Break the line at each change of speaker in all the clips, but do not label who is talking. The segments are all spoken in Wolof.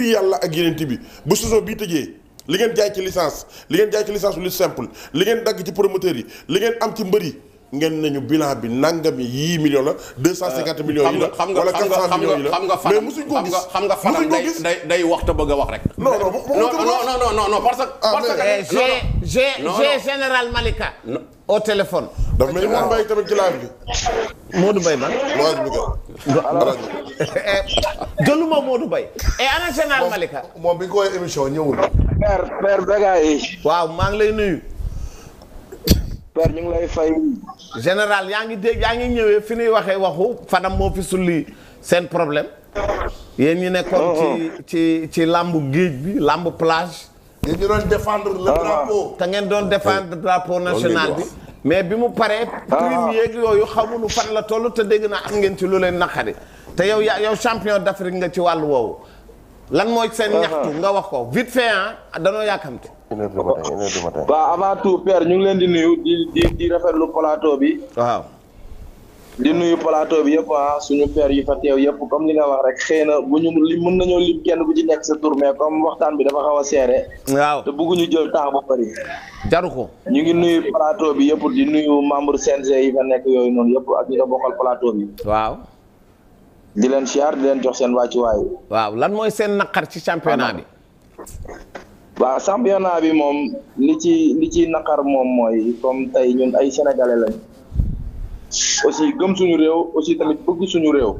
yàlla ak yeneen bi bu saison bii tëjee li ngeen jaay ci licence li ngeen jaay ci licence lu simple li ngeen dagg ci promoteurs yi li ngeen am ci mbër yi ngeen nañu bilan bi nangam yii millions la 250 millions yi la wala 400 millions yi la mais musuñ ko gis
xam nga Fadam day wax te bëgg a wax rek. non parce que
j'ai général Malika au téléphone.
dafa mel ni Modou Mbaye tamit ci live bi.
Modou Mbaye man. jëluma Modou Mbaye. et ana général Malika.
moom bi ñu ko woowee émission ñëwul.
père Bégaye.
waaw maa ngi lay nuyu.
père ñu ngi lay fay.
général yaa ngi dégg yaa ngi ñëwee fi ñuy waxee waxu Fadam moo fi sulli seen problème. yéen ñi nekkoon ci làmbu géej bi làmbu plage.
yéen ñu doon défendre le drapeau.
te ngeen doon défendre drapeau national bi. mais bi mu paree. prime yeeg yooyu xamuñu fan la toll te dégg naa am ngeen ci lu leen naqari. te yow champion d'Afrique nga ci wàllu woowu. lan mooy seen ñaxtu nga wax ko vite fait danoo yàkkamte.
waaw avant tout père ñu ngi leen di nuyu di rafetlu plateau bi.
waaw.
di nuyu plateau bi yëpp suñu père yi fa teew yëpp comme li nga wax rek xëy na bu ñu mën nañoo lim kenn bu ci nekk sa tour mais comme waxtaan bi dafa xaw a seere.
waaw
te bëgguñu jël temps bu bari.
jaru ko.
ñu ngi nuyu plateau bi yëpp di nuyu membre CNG yi fa nekk yooyu noonu yëpp ak ñi nga bokkal plateau bi.
waaw.
di leen siyaar di leen jox seen wàccuwaay.
waaw lan mooy seen naqar ci championnat bi.
waaw championnat bi moom li ci naqar moom mooy comme tey ñun ay sénégalais lañ. aussi gëm suñu réew aussi tamit bëgg suñu réew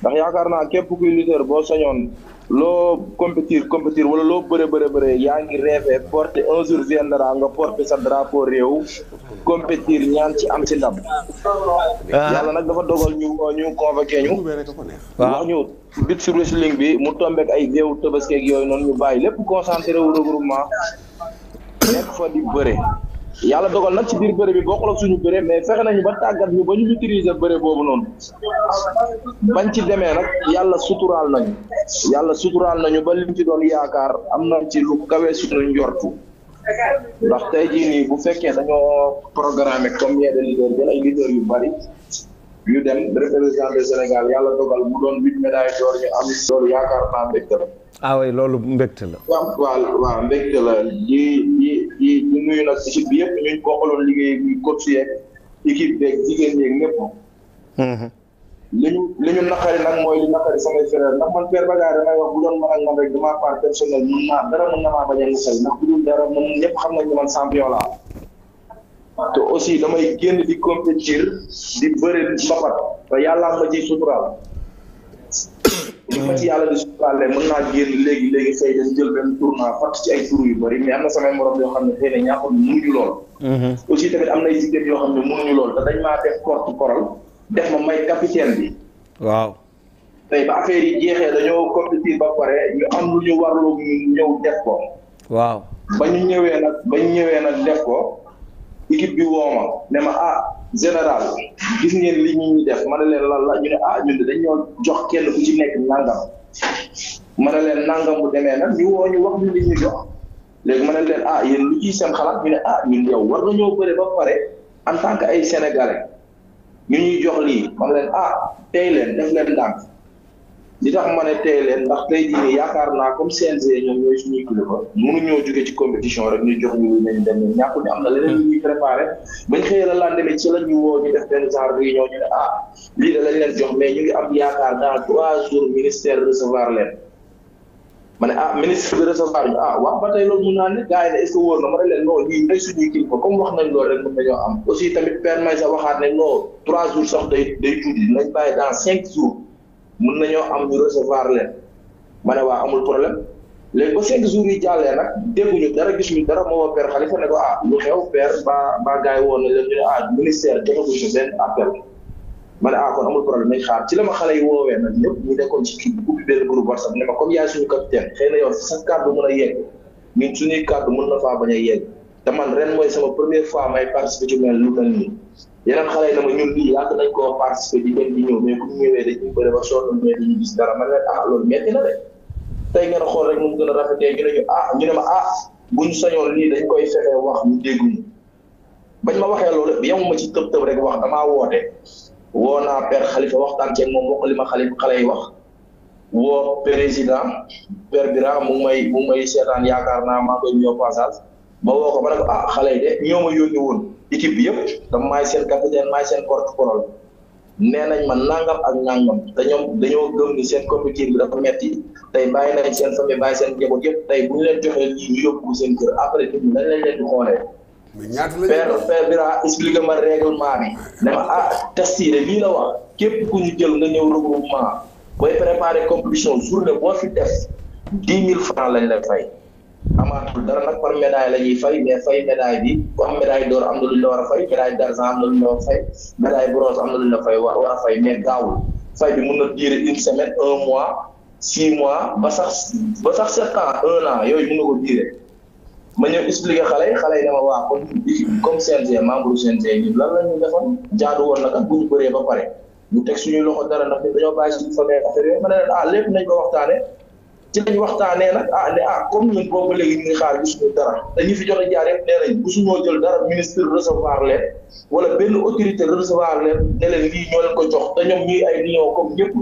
ndax yaakaar naa képp kuy lutteur boo sañoon loo compétir wala loo bëre yaa ngi rêvé porter un jour viendra nga porter sa drapeau réew compétir ñaan ci am ci ndam. yàlla nag dafa dogal ñu convoqué ñu. wax ñu bit sur wrestling bi mu tombeek ay véew Tabaski ak yooyu noonu ñu bàyyi lépp concentré wu regroupement nekk fa di bëre. yàlla dogal nag ci biir bëre bi bokkul ak suñu bëre mais fexe nañu ba tàggat ñu ba ñu utiliser bëre boobu noonu bañ ci demee nag yàlla suturaal nañu ba liñ ci doon yaakaar am nañ ci lu kawe suñu njortu ndax tey jii nii bu fekkee dañoo programmé combien de leaders jël ay leaders yu bari yu dem représenter Sénégal yàlla dogal mu doon 8 médailles d'or ñu am loolu yaakaar naa mbégte la.
ah oui loolu mbégte la.
waaw mbégte la di nuyu nag équipe bi yëpp ñu bokkaloon liggéey bi coach yeeg équipe beeg jigéen yeeg ñëpp. li ñu naqari nag mooy li naqari samay frère ndax man Père Bagaye damay wax bu doon man ak man rek de ma part personnelle mën naa bañ a naqari ndax bu dul dara man ñëpp xam nañ ne man champion laa. te aussi damay génn di compétir di bëri mbapat te yàlla ma ciy suturaal. li ma ci yàlla di suturaale mën naa génn léegi xëy dañ jël benn tournoi fàtt ci ay tour yu bëri mais am na samay morom yoo xam ne xëy na ñàkkul mënuñu lool. aussi tamit am na ay jigéen yoo xam ne mënuñu lool te dañ maa def porte-parole def ma may capitaine bi.
waaw.
tey ba affaire yi jeexee dañoo compétir ba pare ñu am lu ñu warloo ñëw def ko.
waaw.
ba ñu ñëwee nag def ko. équipe bi woo ma ne ma général gis ngeen li ñuy def ma ne leen lan la ñu ne ñun de dañoo jox kenn ku ci nekk nangam ma ne leen nangam bu demee nag ñu woo ñu wax ñu li ñu jox léegi ma ne leen yéen lu ciy seen xalaat ñu ne ñun yow war nañoo bëre ba pare en tant que ay sénégalais ñu ñuy jox lii ma ne leen tey leen def leen ndànk li tax ma ne tey leen ndax tey jii nii yaakaar naa comme CNG ñoom ñooy suñuy kilifa mënuñoo jóge ci compétition rek ñu jox ñu nañ dem ñàkkul ne am na leneen lu ñuy préparé bañ xëyee la lendemain ci la ñu woo ñu def benn genre réunion ñu ne lii de lañ leen jox mais ñu ngi am yaakaar dans 3 jours ministère recevoir leen ma ne ministre bi recevoir ñu wax ba tey loolu mun naa ne gars yi ne est-ce que wóor na ma ne leen non ñii ay suñuy kilifa comme wax nañ loolu rek mën nañoo am aussi tamit père may sa waxaat ne non 3 jours sax day tuuti nañ bàyyi dans 5 jours mën nañoo am ñu recevoir leen ma ne amul problème léegi ba 5 jours yi jàllee nag dégguñu dara gisuñu dara moo woo père Khalifa ne ko lu xew père ba gars yi woon na leen ñu ne ministère joxaguñu benn appel ma ne kon amul problème nañ xaar ci la ma xale yi woowee nag ñëpp ñu nekkoon ci kii bi ubbi benn groupe WhatsApp ne ma comme yaay suñu capitaine xëy na yow sa kàddu mën a yegg ñun suñuy kàddu mën na faa bañ a yegg te man ren mooy sama première fois may participer ci lu mel nii yeneen xale yi dama ñun lii yàgg nañ koo participer di dem di ñëw mais bu ñu ñëwee dañuy bëri ba sonn mais dañuy gis dara ma ne leen loolu metti na de tey ngeen xool rek mu gën a rafetee ñu ne ma buñ sañoon lii dañ koy fexe wax ñu dégguñu bañ ma waxee loolu yemuma ci tëb rek wax damaa woote woo naa père Khalifa waxtaan ceeg moom wax li ma xale yi wax woo président Père Bira mu ngi may seetaan yaakaar naa maa ngi koy ñëw passage ma woo ko ma ne ko xale yi de ñoo ma yónni woon équipe bi yëpp dama maay seen capitaine maay seen porte-parole nee nañ ma nangam ak nangam te ñoom dañoo gëm ni seen compétition bi dafa metti tey bàyyi nañ seen famille bàyyi seen njaboot yëpp tey bu ñu leen joxee lii ñu yóbbu seen kër après nit ñi dañ leen di xoolee.
mais ñaata la
Père Bira expliqué ma règlement bi ne ma test yi de lii la wax képp ku ñu jël nga ñëw regroupement booy préparer compétition journée boo fi def 10 000 francs lañ lay fay. amaatul dara nag par médaille la ñuy fay mais fay médaille bi ku am médaille d'or am na lu ñu la war a fay médaille d'argent am na lu ñu la war a fay médaille bronze am na lu ñu la fay war a fay mais gaawul fay bi mun na durer une semaine 1 mois 6 mois ba sax 7 ans 1 an yooyu mun na ko durer ma ñëw expliquer xale yi dama waa comme CNG membre CNG ñun lan la ñu defoon jaadu woon na kat bu ñu bëree ba pare ñu teg suñuy loxo dara ndax dañoo bàyyi suñu famille affaire yooyu ma ne leen lépp nañ ko waxtaane ci lañ waxtaanee nag comme ñun boobu ba léegi ñu ngi xaar gisuñu dara te ñi fi jot a jaar yëpp nee nañ musuñoo jël dara ministre recevoir leen wala benn autorité recevoir leen ne leen lii ñoo leen ko jox te ñoom ñuy ay lion comme ñëpp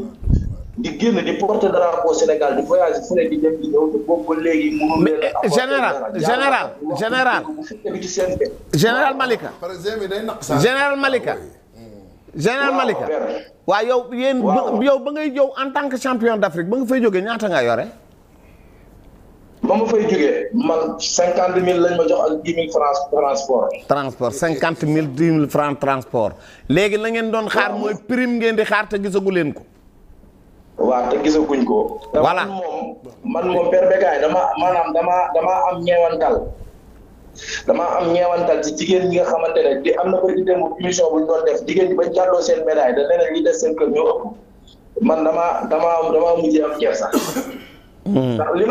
di génn di porter drapeau Sénégal di voyage fu ne di dem di ñëw te boobu ba léegi mënu leen
général Malika
par exemple day naq
général Malika waaw yow yéen yow ba ngay jow en tant que champion d'Afrique ba nga fay jógee ñaata nga yore
ba ma fay jógee man 50 000 lañ ma jox ak 10 000 francs transport
50 000 10 000 francs transport léegi la ngeen doon xaar mooy prime ngeen di xaar te gisagu leen ko
waaw te gisaguñ ko
voilà
man moom Père Bécaye dama am ñeewantal ci jigéen ñi nga xamante ne di am na bëri démb émission bu ñu doon def jigéen ñi bañ jàlloo seen médaille da leneen li des seen kër ñoo ëpp man dama mujjee am kersa ndax li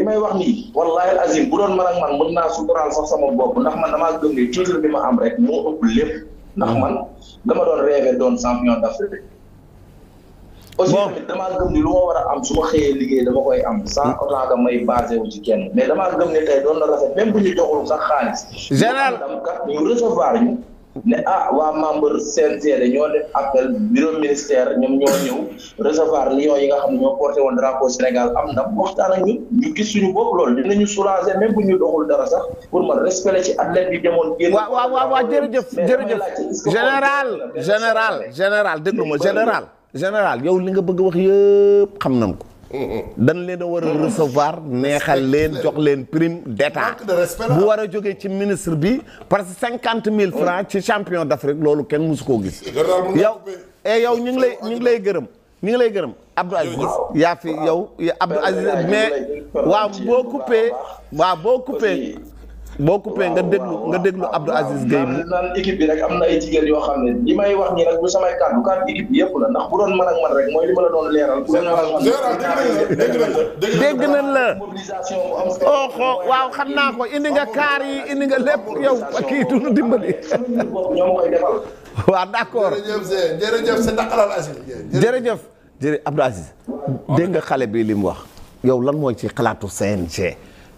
may wax nii wallahi azim bu doon man ak man mën naa suturaal sax sama bopp ndax man damaa gëm ne titre bi ma am rek moo ëpp lépp ndax man dama doon rêvé doon champion d'Afrique aussi tamit damaa gëm ni lu ma war a am su ma xëyee liggéey dama koy am sans autant que may basé wu ci kenn mais damaa gëm ne tey doon na rafet même bu ñu joxul sax xaalis
général
ñu recevoir ñu ne waa membre CNG ñoo def appel bureau ministère ñoom ñoo ñëw recevoir lions yi nga xam ne ñoo porté woon drapeau Sénégal am ndam waxtaan ak ñu gis suñu bopp loolu dinañu soulager même bu ñu doxul dara sax pour ma respecter ci athlète yi demoon génn
waaw jërëjëf général déglu ma général yow li nga bëgg wax yëpp xam nañ ko dañ leen a war a recevoir neexal leen jox leen prime d'état bu war a jógee ci ministre bi parce que 50 000 francs ci champion d'Afrique loolu kenn musu koo gis yow ñu ngi lay gërëm Abdou Aziz yaa fi yow Abdou Aziz mais boo coupé nga déglu Abdou Aziz Gueye mi
naan équipe bi rek am na ay jigéen yoo xam ne li may wax nii nag bu samay kàddu équipe bi yëpp la ndax bu doon man ak man rek mooy li ma la doon leeral
dégg nañ la mobilisation bu am waaw xam naa ko indi nga kaar yi indi nga lépp yow kii tuuti dimbali
ñoo koy defal
waaw d'accord
jërëjëf sa daqalal Aziz
jërëjëf Abdou Aziz dégg nga xale bi li mu wax yow lan mooy ci xalaatu CNG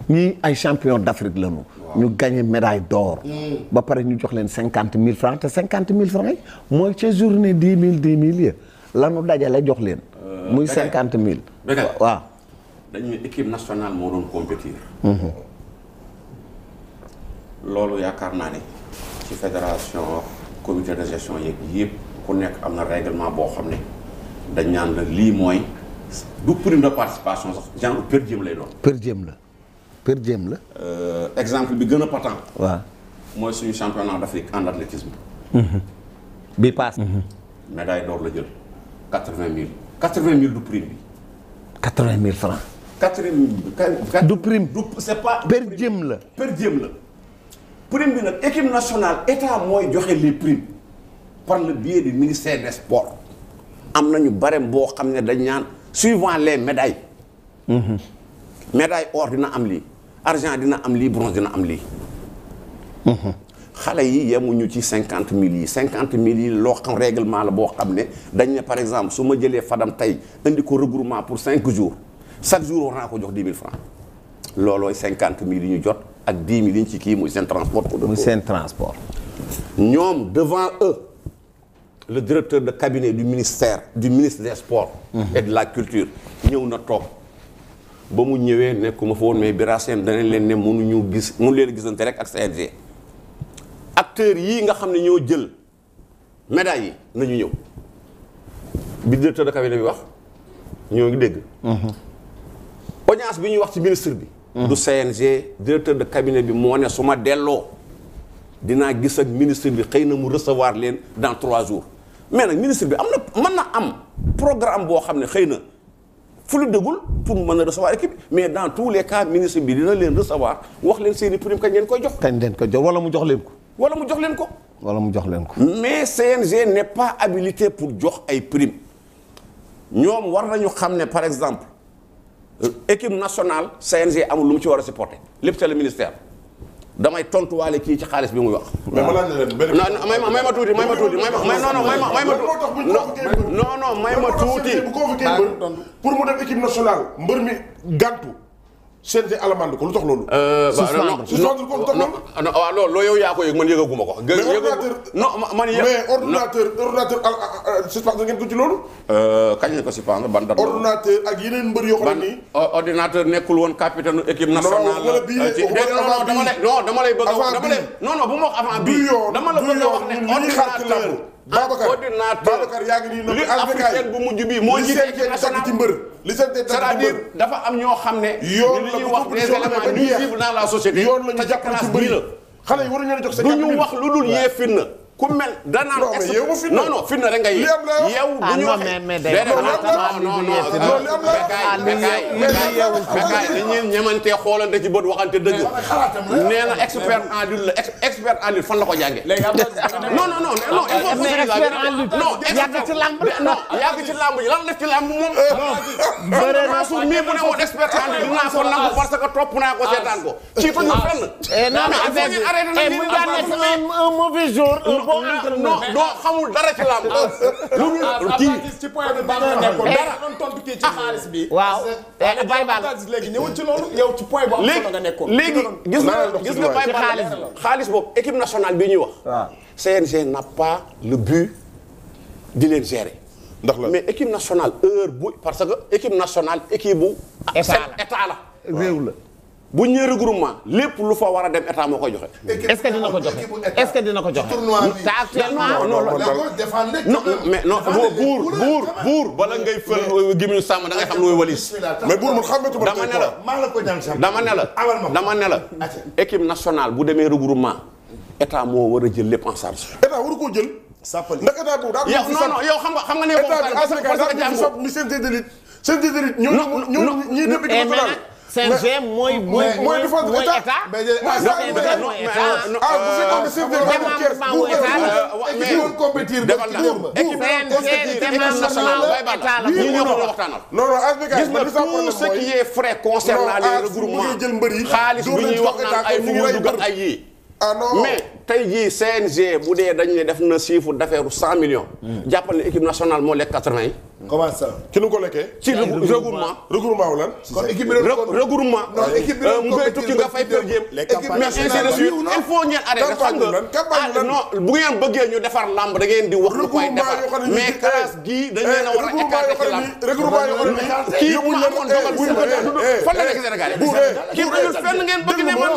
ñii ay champion d'Afrique lañu ñu gagné médaille d'or ba pare ñu jox leen 50 000 francs te 50 000 francs yi mooy ca journée 10 000 ya lanu dajale jox leen muy 50 000 waaw
dañuy équipe nationale moo doon compétir loolu yaakaar naa ne ci fédération comité de gestion yeeg yëpp ku nekk am na règlement boo xam ne dañ ñaan la lii mooy du prime de participation sax genre per diem lay doon
per diem la
exemple bi gën a patent
waaw
mooy suñu championnat d'Afrique en athlétisme
bi passe
médaille d'or la jël 80 000 du prime bi
80 000 francs
80
du prime
c'est pas
per diem la
prime bi nag équipe nationale état mooy joxe les primes par le biais du ministère des sports am nañu barème boo xam ne dañ ñaan suivant les médailles médaille or dina am lii argent dina am lii bronze dina am lii xale yi yemuñu ci 50 000 yi 50 000 yi loo xam règlement la boo xam ne dañ ne par exemple su ma jëlee Fadam tey indi ko regroupement pour 5 jours chaque jour war naa ko jox 10 000 francs loolooy 50 000 yi ñu jot ak 10 000 yi ñu ci kii muy seen transport.
muy seen transport.
ñoom devant eux le directeur de cabinet du ministre des sports et de la culture ñëw na toog ba mu ñëwee nekkuma fa woon mais Bira Sène danañ leen ne mënu leen gisante rek ak CNG acteurs yii nga xam ne ñoo jël médailles yi nañu ñëw bi directeur de cabinet bi wax ñoo ngi dégg audience bi ñuy wax ci ministre bi du CNG directeur de cabinet bi moo ne su ma delloo dinaa gis ak ministre bi xëy na mu recevoir leen dans 3 jours mais nag ministre bi mën na am programme boo xam ne xëy na fu lu dëggul pour mën a recevoir équipe mais dans tous les cas ministre bi dina leen recevoir wax leen seeni prime kañ leen koy jox.
kañ leen koy jox wala mu jox leen ko.
wala mu jox leen ko.
wala mu jox leen ko.
mais CNG n'est pas habilité pour jox ay prime ñoom war nañu xam ne par exemple équipe nationale CNG amul lu mu ci war a supporter lépp c'est le ministère. damay tontuwaale kii ci xaalis bi muy wax.
mais ma laaj la leen benn.
may ma tuuti may ma tuuti.
bu convoqué mbër pour mu dem équipe nationale mbër mi gàntu CNG alamande ko lu tax loolu. suspendre ko lu tax loolu.
waaw loolu yow yaa ko yëg man yëgaguma ko.
mais ordinateur suspendre ngeen ko ci loolu.
kañ la ko suspendre ban date.
ordinateur ak yeneen mbër yoo xam ne nii.
ordinateur nekkul woon capitaine équipe nationale. dama lay bëgg a wax non bu ma wax avant bii. dama la bëgg a wax ne ordinateur.
Babacar yaa ngi nii
li africaine bu mujj bii moo jiite équipe nationale
ci mbër li
c'est-à-dire dafa am ñoo xam ne
yoon la
li ñuy wax des éléments nuisibles dans la société
yoon la ñu jàpp ci mbër la xale yi waruñu leen jox sa
du ñu wax lu dul yee fitna ku mel danaan non fitna rek nga yee yow bu ñu waxee dañuy ñemantee xoolante ci bët waxante dëgg nee na expert en lutte la expert en lutte fan la ko jàngee non yàgg ci lamb ji lan def ci lamb moom Mansour mii bu ne woon expert en lutte dinaa ko nangu parce que topp naa ko seetaan ko ci tuñu fenn
un mauvais jour
non xamul dara ci lamb lu ñu kii
ci point de base nga nekkoon dara doon tontu kii ci xaalis bi
waaw
bay baal léegi ñëwul ci loolu yow ci point bu am solo nga nekkoon
léegi gis nga bay xaalis boobu équipe nationale bi ñuy wax CNG n'a pas le but di leen gérer
ndax la
mais équipe nationale heure bu parce que équipe nationale équipe bu état la
réew la
bu ñu regroupement lépp lu fa war a dem état moo koy joxe.
est-ce que dina ko joxe est-ce que dina ko joxe. te actuellement
non mais non buur bala ngay fël gémmiñu sàmm da ngay xam lu muy walis.
mais buur man xàmmeetuma
dama ne la équipe nationale bu demee regroupement état moo war a jël lépp en charge.
état waru koo jël. ndax état boobu daa
yow xam nga ne
état bi mi CNG d'élite ñoom ñii dem équipe nationale
CNG mooy état.
tout ce qui est frais concernant les regroupements xaalis bi ñuy wax naan ay fu muy dugal ay yii. mais tey jii CNG bu dee dañ ne def na chiffre d'affaires 100 millions. jàppal ne équipe nationale moo lekk 80 yi.
comment ça.
ki nu ko lekkee.
ci regroupement.
regroupement wu lan.
kon équipe bi
regroupement. mu koy tukki nga fay per diem. mais ainsi de suite il faut ngeen arrêter xam nga non bu ngeen bëggee ñu defar lamb da ngeen di wax lu koy defar mais classe gii dañ leen a war a écarter ci lamb.
regroupement yoo xam ne
kii bu ma amoon dogal bu ñu ko def fan la nekk Sénégal kii bu fenn ngeen bëgg ne man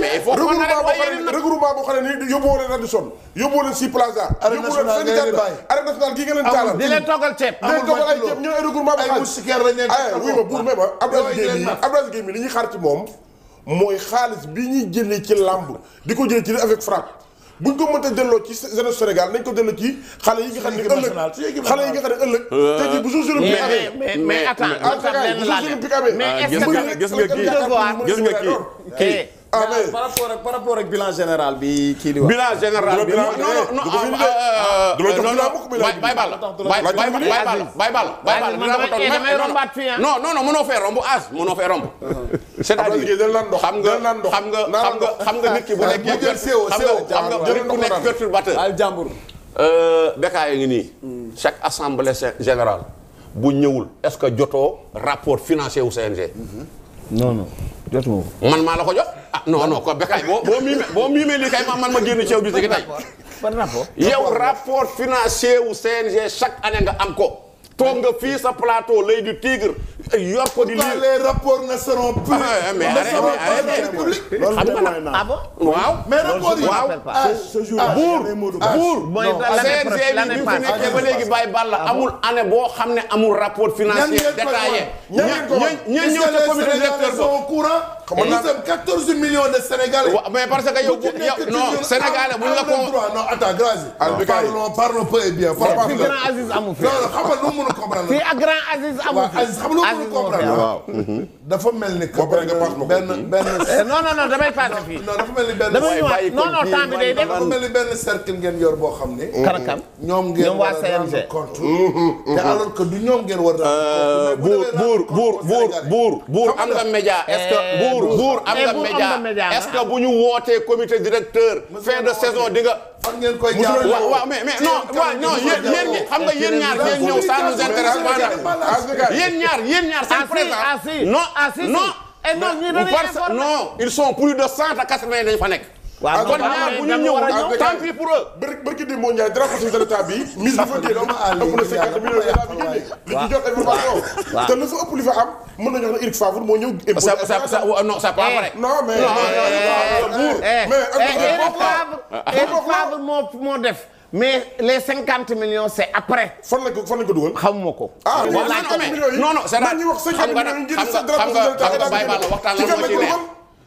mais il faut qu'on arrête
regroupement boo xam ne nii yóbboo leen Radisson yóbboo leen Si Plaza yóbboo leen syndicat arène nationale gii nga leen taalal
di leen toggal ceeb
toggal ay ceeb ñoo ay regroupement bu xaalis wuy ma buur même Abdoulaye Gueye mi li ñuy xaar ci moom mooy xaalis bi ñuy jëlee ci làmb di ko jëlee ci avec frappe buñ ko mënta delloo ci jeunesse Sénégal nañ ko delloo ci xale yi nga xam ne ëllëg xale yi nga xam ne ëllëg te ji bu jour olympique amee
mais attends mais
gis nga kii
par rapport ak bilan général bi kii di wax.
bilan général bi non mënoo fee romb mënoo fee romb. c'est-à-dire xam nga nit ki bu nekkee xam nga nit ku nekk perturbateur.
al jàmbur.
Bécaye ngi nii. chaque assemblée générale bu ñëwul est-ce que jotoo rapport financier wu CNG.
non jotuma ko.
man maa la ko jox non ko Bécaye boo miimee lii kay man ma génn ci yow bi tey.
ban rapport.
yow rapport financier wu CNG chaque année nga am ko. toog nga fii sa plateau l'Oeil du Tigre yor ko di lire.
les rapports ne seront plus.
mais arrêtez
ah bon.
waaw
mais rapport yi
waaw.
ce jour
buur
mooy
CNG bi bi fi nekkee ba léegi Baye Balla amul année boo xam ne amul rapport financier détaillé. ña ñëw ca comité directeur ba
au courant. nous sommes 14 millions de Sénégalais.
mais parce que yow non Sénégalais buñ la ko.
non attends grâce. parlons peu et bien.
fi grand Aziz amu fi.
non xam nga lu mu mën a comprendre.
fii ak grand Aziz amu fi.
Aziz xam nga lu mu mën a comprendre. waaw. dafa mel ni que benn.
non damay passé fii.
non dafa mel ni benn.
damay ñëwaat non temps bi day def.
dafa mel ni benn cercle ngeen yor boo xam ne.
kan
ñoom ngeen war a rendre compte. te alors que du ñoom ngeen war a.
buur am nga média est-ce que buur am nga média est-ce que bu ñu wootee comité directeur fin de saison di nga.
fan ngeen koy jaar
waaw mais non yéen ñi xam nga yéen ñaar ngeen ñëw ça nous intéresse pas yéen ñaar seen présent non ils sont plus de 180 dañu fa nekk.
waaw
kon ñaar bu ñu ñëw tant pis pour eux.
barki di moo Ndiaye drapeau chef de l'État bi mise bi fa génn ëpp na 50 millions de bi génne li ci jot information te lu fa ëpp li fa am mën nañu wax ne Eric Favre moo ñëw
non c'est pas vrai.
non mais
Eric Favre moo def mais les 50 millions c'est après.
fan lañ ko dugal.
xamuma ko.
non c'est vrai xam nga Baye Balla waxtaan la moo ci ne.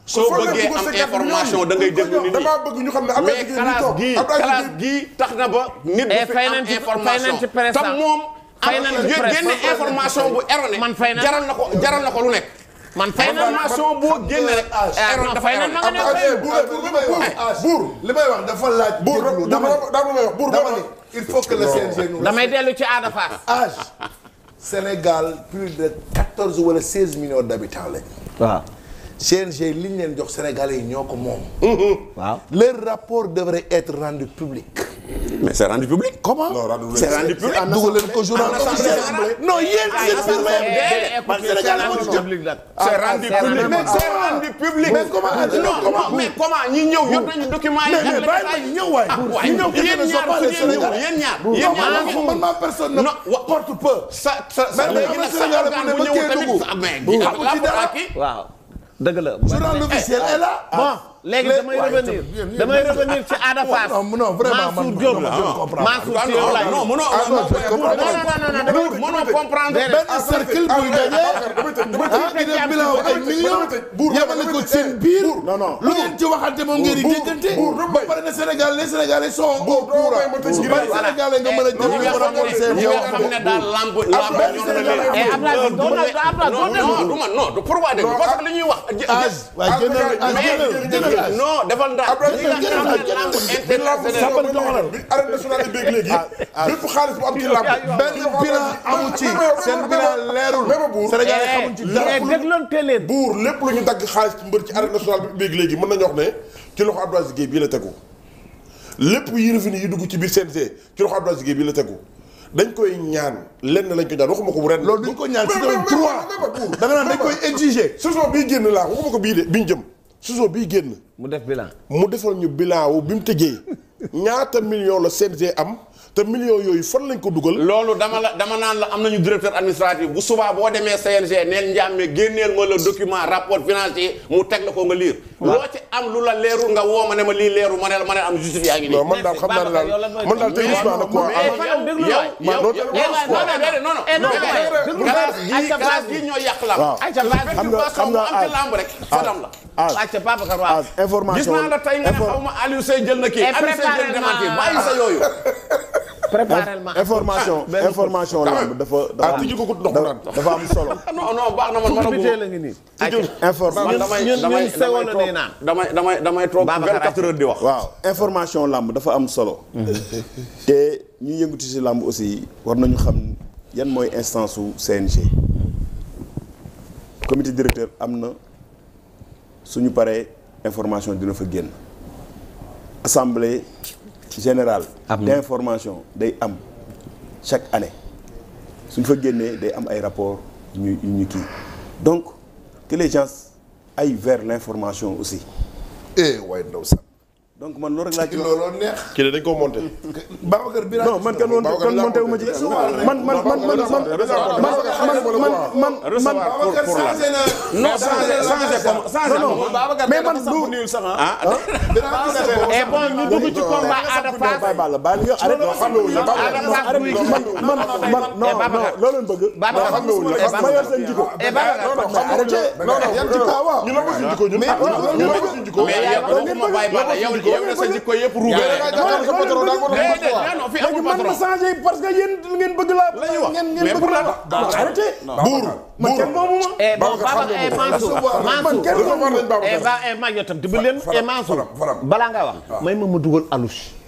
soo bëggee am information da ngay déglu nit ñi
damaa bëgg ñu xam ne
mais classe gii tax na ba nit du fi am information te moom génne information bu erroné jaral na ko lu nekk.
man fay na
information boo génne rek erroné dafa erroné.
buur li may wax dafa laaj.
buur dama may wax buur
dama ne il faut que le CNG nous.
damay dellu ci Ada Fass.
Sénégal plus de 14 wala 16 millions d'habitants lañu.
waaw.
CNG li ñu leen jox Sénégalais yi ñoo ko moom.
waaw.
leur rapport devrait être rendu public.
mais c'est rendu public.
comment
c'est rendu public.
dugal leen ko journal officiel. non yéen
man Sénégal c'est rendu public.
mais c'est rendu public. mais
comment ñi ñëw yor nañu document yi.
mais bàyyi ñëw waay.
yéen ñaar
man ma personne ne porte peu.
léegi nag sa organe bu ñëw tamit waaw.
dëgg la.
journal officiel est là.
bon léegi damay revenir ci Ada Fass.
non vraiment man
Mansour Diop la
non mënoo comprendre.
benn cercle buy daje. di def bilan ay millions. yemale ko seen biir. lu ngeen ci waxante moom ngeen di déggante. ba pare ne Sénégal les Sénégalais sont au courant. Sénégalais nga mën a jël nga mën a seen
yow xam ne daal lamb non pourquoi dégg parce que li ñuy wax. non defal ndax
arène nationale bi léegi bépp xaalis bu am ci lamb
benn bilan amu ci seen bilan leerul Sénégal xamuñ ci dara
dégloonte leen
buur lépp lu ñu dagg xaalis ci mbër ci arène nationale bi léegi mën nañu wax ne ci loxo Abdou Aziz Gueye bii la tegu lépp yi revenu yi dugg ci biir CNG ci loxo Abdou Aziz Gueye bii la tegu dañ koy ñaan lenn lañ ko ñaan waxuma ko bu ren
loolu duñ ko ñaan ci doon 3 da nga naan dañ koy exiger
saison bii génn laa waxuma ko bii de biñ jëm saison bii génn
mu def bilan
mu defal ñu bilan wu bi mu tëjee ñaata millions la CNG am te millions yooyu fan lañ ko dugal.
loolu dama naan la am nañu directeur administratif bu subaa boo demee CNG neel njàmme génneel ma le document rapport financier mu teg la ko nga lire. loo ci am lu la leerul nga woo ma ne ma lii leeru ma ne am justice yaa ngi nii.
non man daal xam naa ne daal man daal techniquement nag quoi.
classe gi ñoo yàq lamb. xam nga am ci lamb rek fadam la.
information
gis naa la tey nga ne xaw ma Aliou Seye jël na kii Aliou Seye jël démentir bàyyi sa yooyu.
information lamb dafa am solo.
non baax na man
la ngi nii.
damay toog 24 heures di wax.
waaw information lamb dafa am solo. te ñu yëngatu ci lamb aussi war nañu xam yan mooy instance su CNG. comité directeur am na suñu paree information dina fa génn. assemblée générale d'information day am chaque année suñ fa génnee day am ay rapports ñu kii donc que les gens aille vers l'information aussi.
waaye ndaw sax.
donc man loolu rek laa ci
looloo neex.
kii de dañ koo monté.
Babacar bi
non man kenn monté wu ma ci man mais man du
et bon ñu dugg ci combat Ada Fass
loolu bëgg ma yor seen jikko
ñu la bëgg jikko ñun ñu bëgg suñu jikko
yow na sa jikko yëpp ruubee
léegi man ma changé parce que yéen ngeen bëgg la ngeen bëgg la arrêté
buur
man kenn moomu
Mansour balaa nga wax may ma dugal alush